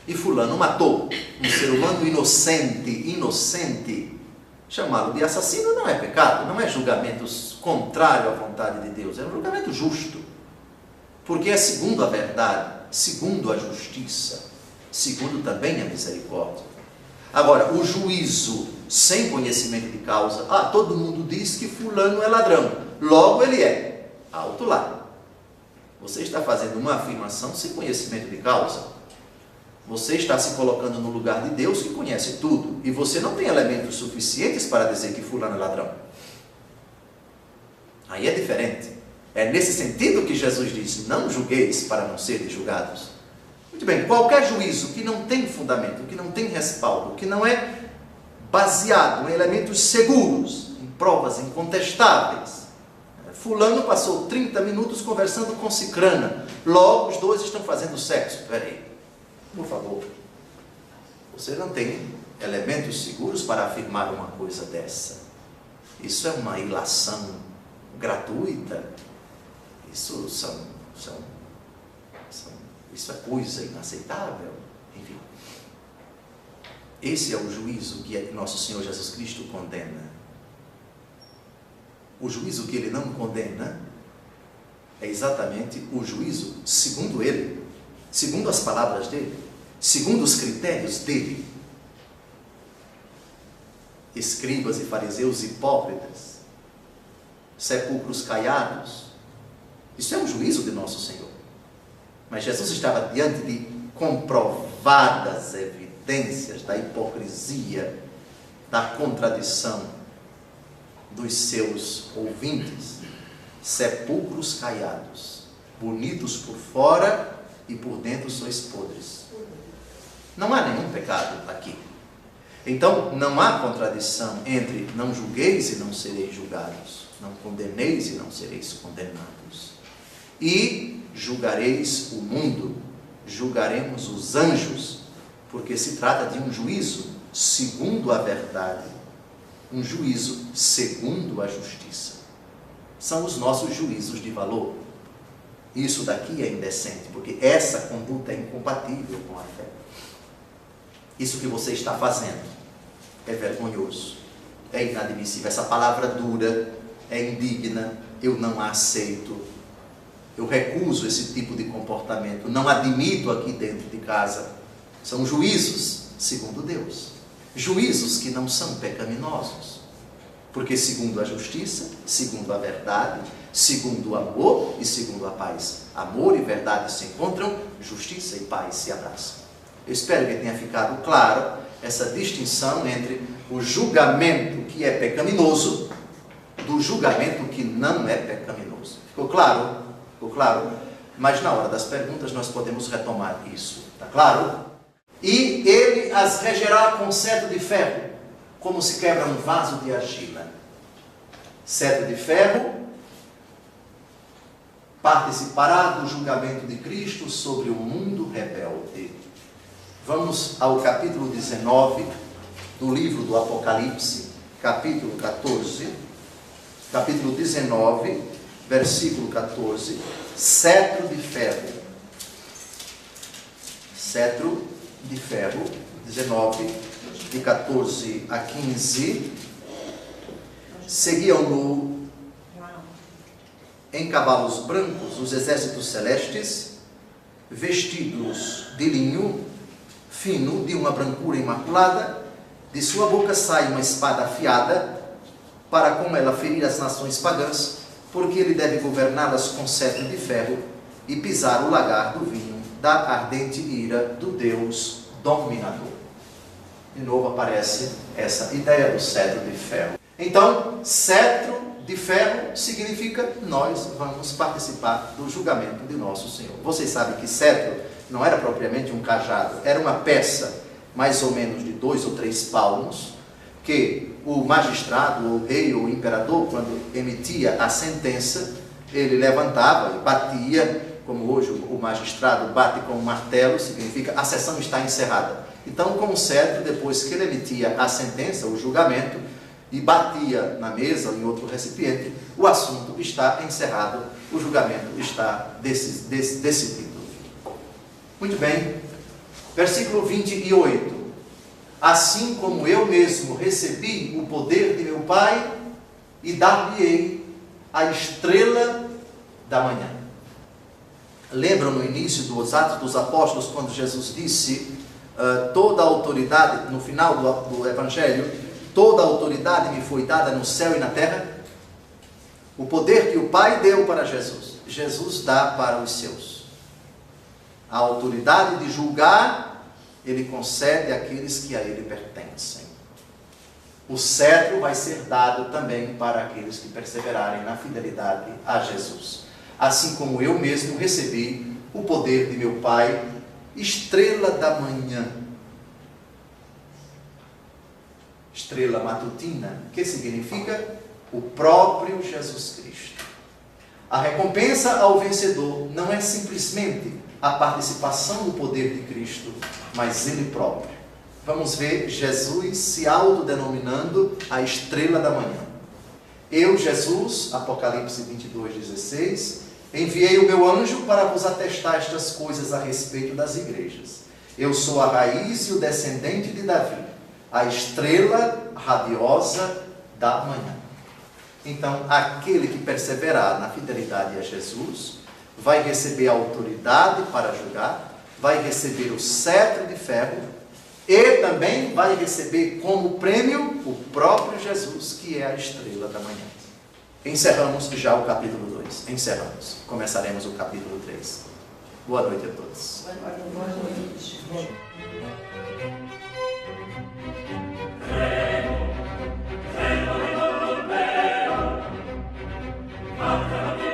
E fulano matou um ser humano inocente. Chamá-lo de assassino não é pecado, não é julgamento contrário à vontade de Deus, é um julgamento justo. Porque é segundo a verdade, segundo a justiça, segundo também a misericórdia. Agora, o juízo sem conhecimento de causa, todo mundo diz que fulano é ladrão, logo ele é. Alto lá. Você está fazendo uma afirmação sem conhecimento de causa. Você está se colocando no lugar de Deus que conhece tudo. E você não tem elementos suficientes para dizer que fulano é ladrão. Aí é diferente. É nesse sentido que Jesus diz, não julgueis para não serem julgados. Muito bem, qualquer juízo que não tem fundamento, que não tem respaldo, que não é baseado em elementos seguros, em provas incontestáveis. Fulano passou 30 minutos conversando com cicrana. Logo os dois estão fazendo sexo. Peraí. Por favor, você não tem elementos seguros para afirmar uma coisa dessa. Isso é uma ilação gratuita. Isso é coisa inaceitável. Enfim, esse é o juízo que nosso Senhor Jesus Cristo condena. O juízo que ele não condena é exatamente o juízo segundo ele, segundo as palavras dele, segundo os critérios dele. Escribas e fariseus hipócritas, sepulcros caiados, isso é um juízo de nosso Senhor. Mas Jesus estava diante de comprovadas evidências da hipocrisia, da contradição dos seus ouvintes. Sepulcros caiados, bonitos por fora e por dentro sois podres. Não há nenhum pecado aqui. Então, não há contradição entre não julgueis e não sereis julgados, não condeneis e não sereis condenados. E julgareis o mundo, julgaremos os anjos, porque se trata de um juízo segundo a verdade, um juízo segundo a justiça. São os nossos juízos de valor. Isso daqui é indecente, porque essa conduta é incompatível com a fé. Isso que você está fazendo é vergonhoso, é inadmissível. Essa palavra dura é indigna, eu não a aceito. Eu recuso esse tipo de comportamento, não admito aqui dentro de casa. São juízos segundo Deus. Juízos que não são pecaminosos. Porque segundo a justiça, segundo a verdade, segundo o amor e segundo a paz. Amor e verdade se encontram, justiça e paz se abraçam. Eu espero que tenha ficado claro essa distinção entre o julgamento que é pecaminoso do julgamento que não é pecaminoso. Ficou claro? Ficou claro? Mas na hora das perguntas nós podemos retomar isso. Está claro? E ele as regerá com cetro de ferro, como se quebra um vaso de argila. Cetro de ferro participará do julgamento de Cristo sobre o mundo rebelde. Vamos ao capítulo 19 do livro do Apocalipse, capítulo 14, capítulo 19, versículo 14, cetro de ferro. Cetro de ferro, 19, de 14 a 15, seguiam-no em cavalos brancos os exércitos celestes, vestidos de linho fino, de uma brancura imaculada, de sua boca sai uma espada afiada, para com ela ferir as nações pagãs, porque ele deve governá-las com cetro de ferro e pisar o lagar do vinho da ardente ira do Deus dominador. De novo aparece essa ideia do cetro de ferro. Então, cetro de ferro significa nós vamos participar do julgamento de nosso Senhor. Vocês sabem que cetro não era propriamente um cajado, era uma peça mais ou menos de 2 ou 3 palmos, que o magistrado, o rei ou o imperador, quando emitia a sentença, ele levantava e batia, como hoje o magistrado bate com um martelo, significa a sessão está encerrada. Então, com o cetro, depois que ele emitia a sentença, o julgamento, e batia na mesa ou em outro recipiente, o assunto está encerrado, o julgamento está decidido. Muito bem, versículo 28. Assim como eu mesmo recebi o poder de meu Pai, e dar-lhe-ei a estrela da manhã. Lembram no início dos Atos dos Apóstolos, quando Jesus disse, toda a autoridade, no final do Evangelho, toda a autoridade me foi dada no céu e na terra? O poder que o Pai deu para Jesus, Jesus dá para os seus. A autoridade de julgar, ele concede àqueles que a ele pertencem. O cetro vai ser dado também para aqueles que perseverarem na fidelidade a Jesus. Assim como eu mesmo recebi o poder de meu Pai, estrela da manhã. Estrela matutina, que significa o próprio Jesus Cristo. A recompensa ao vencedor não é simplesmente a participação do poder de Cristo, mas Ele próprio. Vamos ver Jesus se autodenominando a estrela da manhã. Eu, Jesus, Apocalipse 22:16, enviei o meu anjo para vos atestar estas coisas a respeito das igrejas. Eu sou a raiz e o descendente de Davi, a estrela radiosa da manhã. Então, aquele que perseverar na fidelidade a Jesus, vai receber a autoridade para julgar, vai receber o cetro de ferro e também vai receber como prêmio o próprio Jesus, que é a estrela da manhã. Encerramos já o capítulo 2. Encerramos. Começaremos o capítulo 3. Boa noite a todos. Boa noite. Prego, prego,